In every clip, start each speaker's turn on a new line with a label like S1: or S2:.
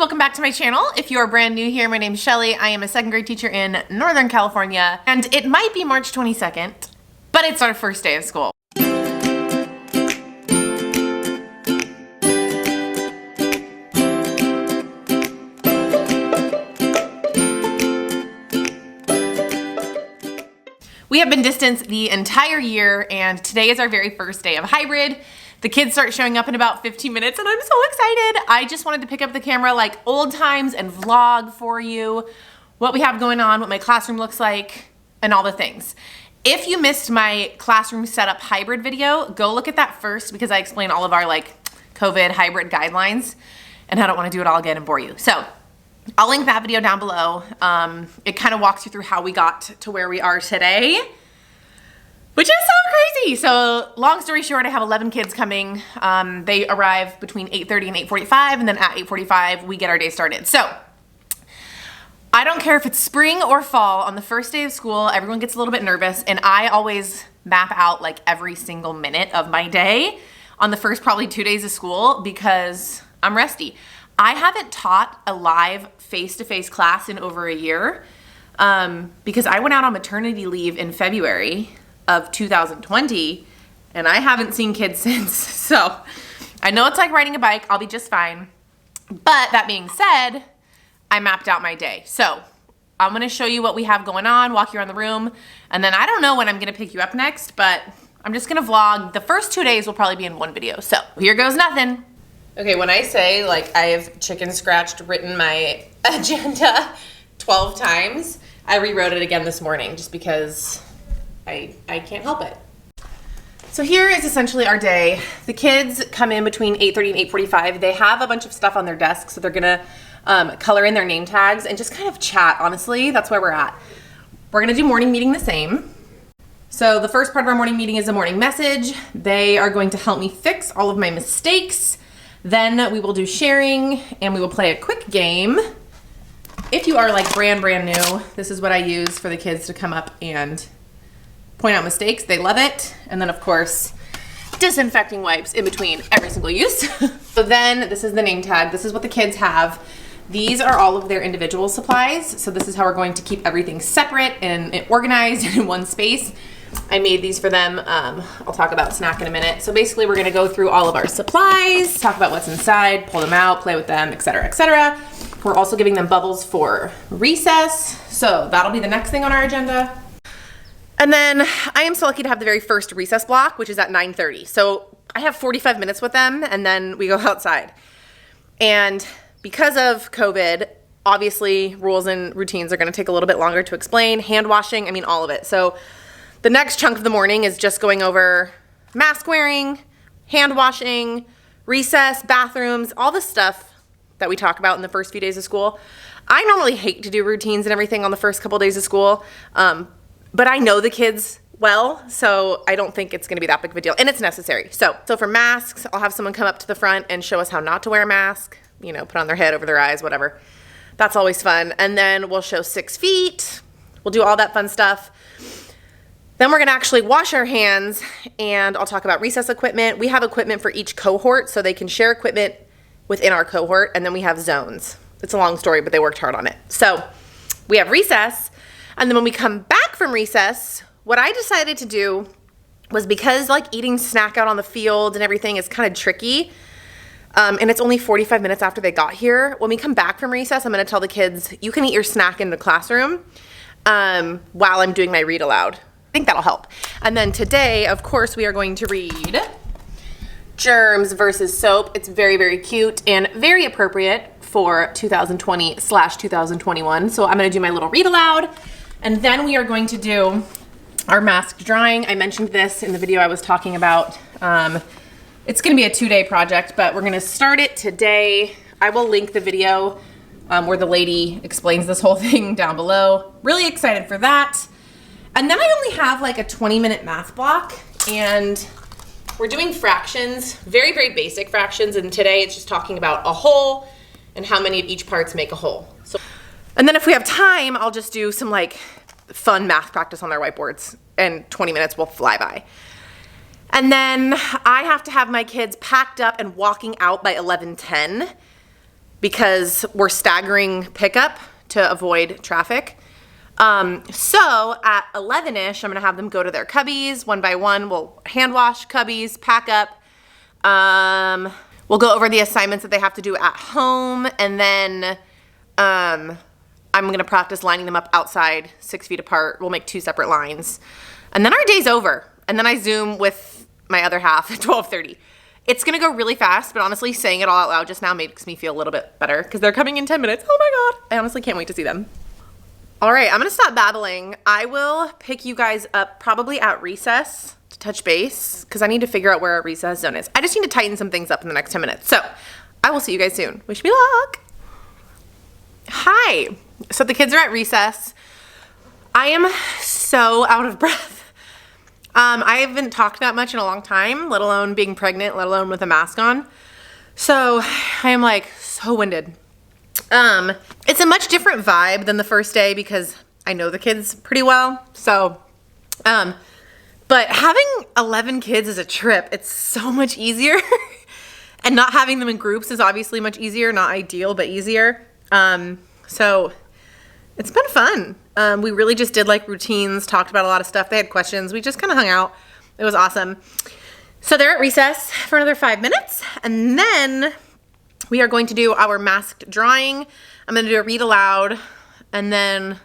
S1: welcome back to my channel. If you are brand new here, my name is Shelly. I am a second grade teacher in Northern California, and it might be March 22nd, but it's our first day of school. We have been distanced the entire year, and today is our very first day of hybrid. The kids start showing up in about 15 minutes, and I'm so excited. I just wanted to pick up the camera like old times and vlog for you what we have going on, what my classroom looks like, and all the things. If you missed my classroom setup hybrid video, go look at that first because I explain all of our COVID hybrid guidelines, and I don't want to do it all again and bore you. So I'll link that video down below. It kind of walks you through how we got to where we are today, which is so crazy. So long story short, I have 11 kids coming. They arrive between 8:30 and 8:45, and then at 8:45, we get our day started. So I don't care if it's spring or fall, on the first day of school, everyone gets a little bit nervous, and I always map out like every single minute of my day on the first probably 2 days of school because I'm rusty. I haven't taught a live face-to-face class in over a year because I went out on maternity leave in February of 2020, and I haven't seen kids since. So I know it's like riding a bike. I'll be just fine. But that being said, I mapped out my day. So I'm gonna show you what we have going on, walk you around the room, and then I don't know when I'm gonna pick you up next, but I'm just gonna vlog. The first 2 days will probably be in one video. So here goes nothing. Okay, when I say I have chicken scratched written my agenda 12 times, I rewrote it again this morning just because I can't help it. So here is essentially our day. The kids come in between 8:30 and 8:45. They have a bunch of stuff on their desk, so they're gonna color in their name tags and just kind of chat, honestly. That's where we're at. We're gonna do morning meeting the same. So the first part of our morning meeting is a morning message. They are going to help me fix all of my mistakes. Then we will do sharing, and we will play a quick game. If you are brand new, this is what I use for the kids to come up and point out mistakes. They love it. And then of course, disinfecting wipes in between every single use. So then this is the name tag. This is what the kids have. These are all of their individual supplies. So this is how we're going to keep everything separate and organized in one space. I made these for them. I'll talk about snack in a minute. So basically we're gonna go through all of our supplies, talk about what's inside, pull them out, play with them, etc., etc. We're also giving them bubbles for recess. So that'll be the next thing on our agenda. And then I am so lucky to have the very first recess block, which is at 9:30. So I have 45 minutes with them, and then we go outside. And because of COVID, obviously rules and routines are gonna take a little bit longer to explain. Hand washing, I mean all of it. So the next chunk of the morning is just going over mask wearing, hand washing, recess, bathrooms, all the stuff that we talk about in the first few days of school. I normally hate to do routines and everything on the first couple days of school, but I know the kids well, so I don't think it's gonna be that big of a deal, and it's necessary. So for masks, I'll have someone come up to the front and show us how not to wear a mask, put on their head, over their eyes, whatever. That's always fun. And then we'll show 6 feet. We'll do all that fun stuff. Then we're gonna actually wash our hands, and I'll talk about recess equipment. We have equipment for each cohort, so they can share equipment within our cohort, and then we have zones. It's a long story, but they worked hard on it. So we have recess, and then when we come back from recess, what I decided to do was, because eating snack out on the field and everything is kind of tricky, and it's only 45 minutes after they got here, when we come back from recess, I'm gonna tell the kids, you can eat your snack in the classroom while I'm doing my read aloud. I think that'll help. And then today, of course, we are going to read Germs versus Soap. It's very, very cute and very appropriate for 2020/2021. So I'm gonna do my little read aloud, and then we are going to do our mask drying. I mentioned this in the video I was talking about. It's gonna be a 2-day project, but we're gonna start it today. I will link the video where the lady explains this whole thing down below. Really excited for that. And then I only have a 20-minute math block, and we're doing fractions, very, very basic fractions, and today it's just talking about a whole and how many of each parts make a whole. And then if we have time, I'll just do some fun math practice on their whiteboards, and 20 minutes will fly by. And then I have to have my kids packed up and walking out by 11:10. because we're staggering pickup to avoid traffic. So at 11-ish, I'm gonna have them go to their cubbies one by one. We'll hand wash cubbies, pack up. We'll go over the assignments that they have to do at home, and then I'm gonna practice lining them up outside 6 feet apart. We'll make 2 separate lines. And then our day's over. And then I Zoom with my other half at 12:30. It's gonna go really fast, but honestly, saying it all out loud just now makes me feel a little bit better because they're coming in 10 minutes. Oh my God. I honestly can't wait to see them. All right, I'm gonna stop babbling. I will pick you guys up probably at recess to touch base because I need to figure out where our recess zone is. I just need to tighten some things up in the next 10 minutes. So I will see you guys soon. Wish me luck. Hi. So the kids are at recess. I am so out of breath. I haven't talked that much in a long time, let alone being pregnant, let alone with a mask on. So I am like so winded. It's a much different vibe than the first day because I know the kids pretty well. So, but having 11 kids is a trip. It's so much easier. And not having them in groups is obviously much easier, not ideal, but easier. So it's been fun. We really just did like routines, talked about a lot of stuff. They had questions. We just kind of hung out. It was awesome. So they're at recess for another 5 minutes. And then we are going to do our masked drawing. I'm going to do a read aloud, and then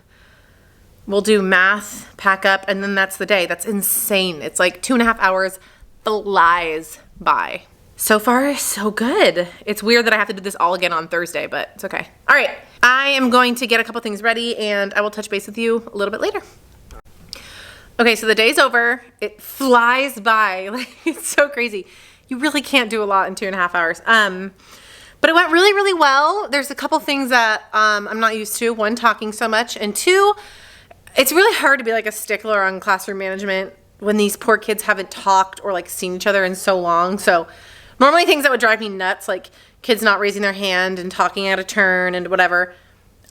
S1: we'll do math, pack up, and then that's the day. That's insane. It's like 2.5 hours flies by. So far, so good. It's weird that I have to do this all again on Thursday, but it's okay. All right, I am going to get a couple things ready, and I will touch base with you a little bit later. Okay, so the day's over. It flies by. Like, it's so crazy. You really can't do a lot in 2.5 hours. But it went really, really well. There's a couple things that I'm not used to. One, talking so much, and two, it's really hard to be like a stickler on classroom management when these poor kids haven't talked or like seen each other in so long. So normally things that would drive me nuts, like kids not raising their hand and talking out of turn and whatever,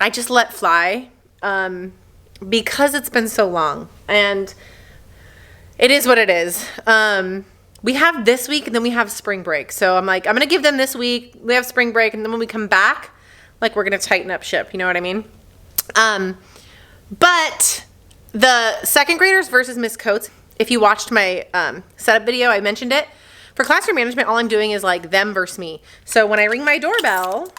S1: I just let fly because it's been so long. And it is what it is. We have this week and then we have spring break. So I'm like, I'm going to give them this week. We have spring break. And then when we come back, like we're going to tighten up ship. You know what I mean? But the second graders versus Miss Coates, if you watched my setup video, I mentioned it. For classroom management, all I'm doing is like them versus me. So when I ring my doorbell,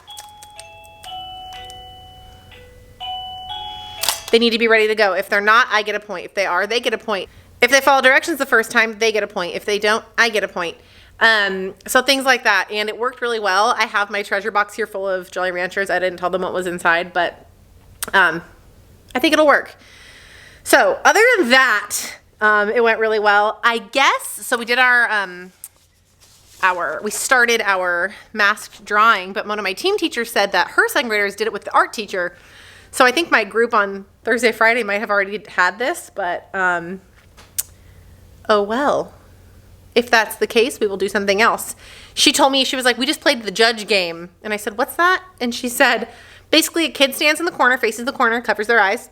S1: they need to be ready to go. If they're not, I get a point. If they are, they get a point. If they follow directions the first time, they get a point. If they don't, I get a point. So things like that. And it worked really well. I have my treasure box here full of Jolly Ranchers. I didn't tell them what was inside, but I think it'll work. So other than that, it went really well, I guess. So we did we started our masked drawing, but one of my team teachers said that her second graders did it with the art teacher. So I think my group on Thursday, Friday might have already had this, but oh well. If that's the case, we will do something else. She told me, she was like, we just played the judge game. And I said, what's that? And she said, basically a kid stands in the corner, faces the corner, covers their eyes.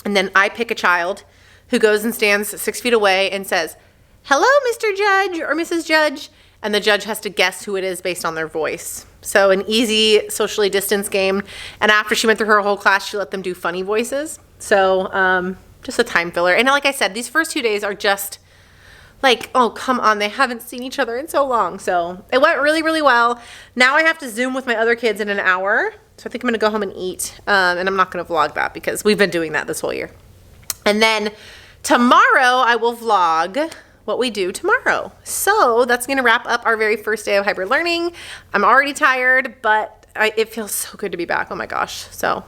S1: And then I pick a child who goes and stands 6 feet away and says, hello, Mr. Judge or Mrs. Judge. And the judge has to guess who it is based on their voice. So an easy socially distanced game. And after she went through her whole class, she let them do funny voices. So just a time filler. And like I said, these first 2 days are just like, oh, come on. They haven't seen each other in so long. So it went really, really well. Now I have to Zoom with my other kids in an hour. So I think I'm going to go home and eat. And I'm not going to vlog that because we've been doing that this whole year. And then tomorrow I will vlog what we do tomorrow. So that's going to wrap up our very first day of hybrid learning. I'm already tired, but it feels so good to be back. Oh my gosh. So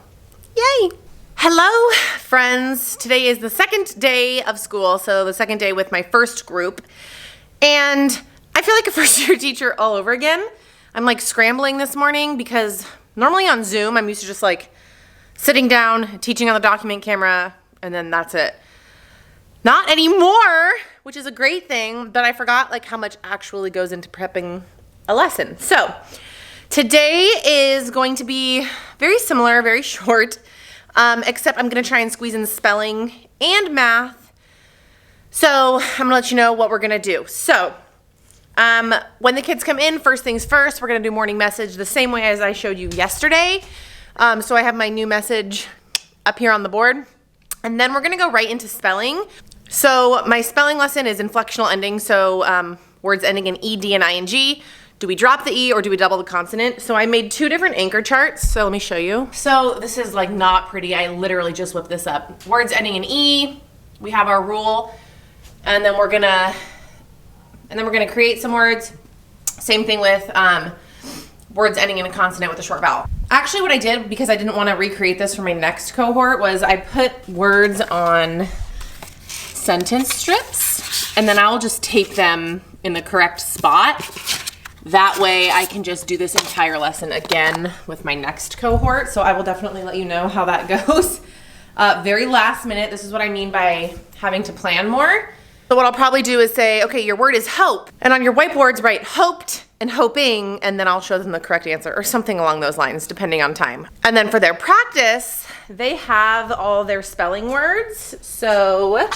S1: yay. Hello, friends. Today is the second day of school. So the second day with my first group. And I feel like a first year teacher all over again. I'm like scrambling this morning because normally on Zoom, I'm used to just like sitting down, teaching on the document camera, and then that's it. Not anymore, which is a great thing, but I forgot like how much actually goes into prepping a lesson. So today is going to be very similar, very short, except I'm gonna try and squeeze in spelling and math. So I'm gonna let you know what we're gonna do. So When the kids come in, first things first, we're gonna do morning message the same way as I showed you yesterday. So I have my new message up here on the board. And then we're gonna go right into spelling. So my spelling lesson is inflectional ending, so words ending in ed and ing. Do we drop the E or do we double the consonant? So I made 2 different anchor charts, so let me show you. So this is like not pretty, I literally just whipped this up. Words ending in E, we have our rule, and then we're gonna create some words. Same thing with words ending in a consonant with a short vowel. Actually what I did, because I didn't wanna recreate this for my next cohort, was I put words on sentence strips, and then I'll just tape them in the correct spot. That way I can just do this entire lesson again with my next cohort. So I will definitely let you know how that goes. Very last minute, this is what I mean by having to plan more. So what I'll probably do is say, okay, your word is hope. And on your whiteboards, write hoped and hoping, and then I'll show them the correct answer or something along those lines, depending on time. And then for their practice, they have all their spelling words. So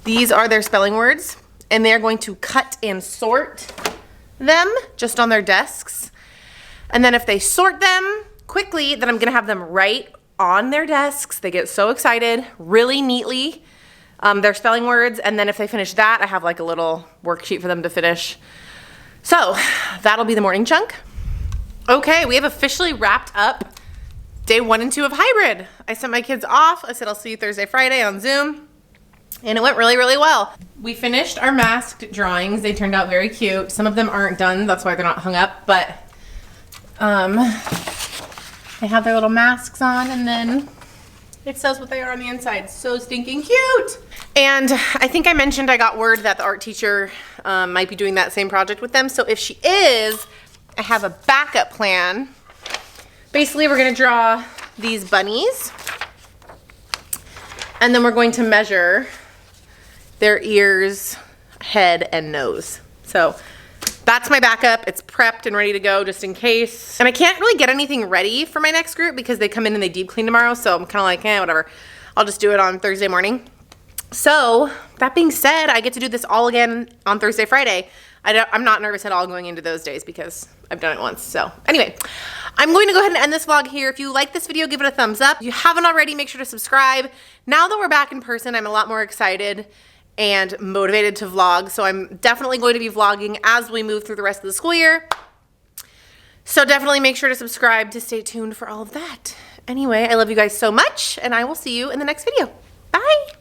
S1: these are their spelling words, and they're going to cut and sort them just on their desks. And then if they sort them quickly, then I'm gonna have them write on their desks. They get so excited, really neatly, their spelling words. And then if they finish that, I have like a little worksheet for them to finish. So that'll be the morning chunk. Okay, we have officially wrapped up day 1 and 2 of hybrid. I sent my kids off. I said, I'll see you Thursday, Friday on Zoom. And it went really, really well. We finished our masked drawings. They turned out very cute. Some of them aren't done, that's why they're not hung up, but they have their little masks on, and then it says what they are on the inside. So stinking cute. And I think I mentioned I got word that the art teacher might be doing that same project with them. So if she is, I have a backup plan. Basically, we're gonna draw these bunnies, and then we're going to measure their ears, head, and nose. So that's my backup. It's prepped and ready to go just in case. And I can't really get anything ready for my next group because they come in and they deep clean tomorrow. So I'm kind of like, whatever. I'll just do it on Thursday morning. So that being said, I get to do this all again on Thursday, Friday. I'm not nervous at all going into those days because I've done it once. So anyway, I'm going to go ahead and end this vlog here. If you like this video, give it a thumbs up. If you haven't already, make sure to subscribe. Now that we're back in person, I'm a lot more excited and motivated to vlog. So I'm definitely going to be vlogging as we move through the rest of the school year. So definitely make sure to subscribe to stay tuned for all of that. Anyway, I love you guys so much, and I will see you in the next video. Bye.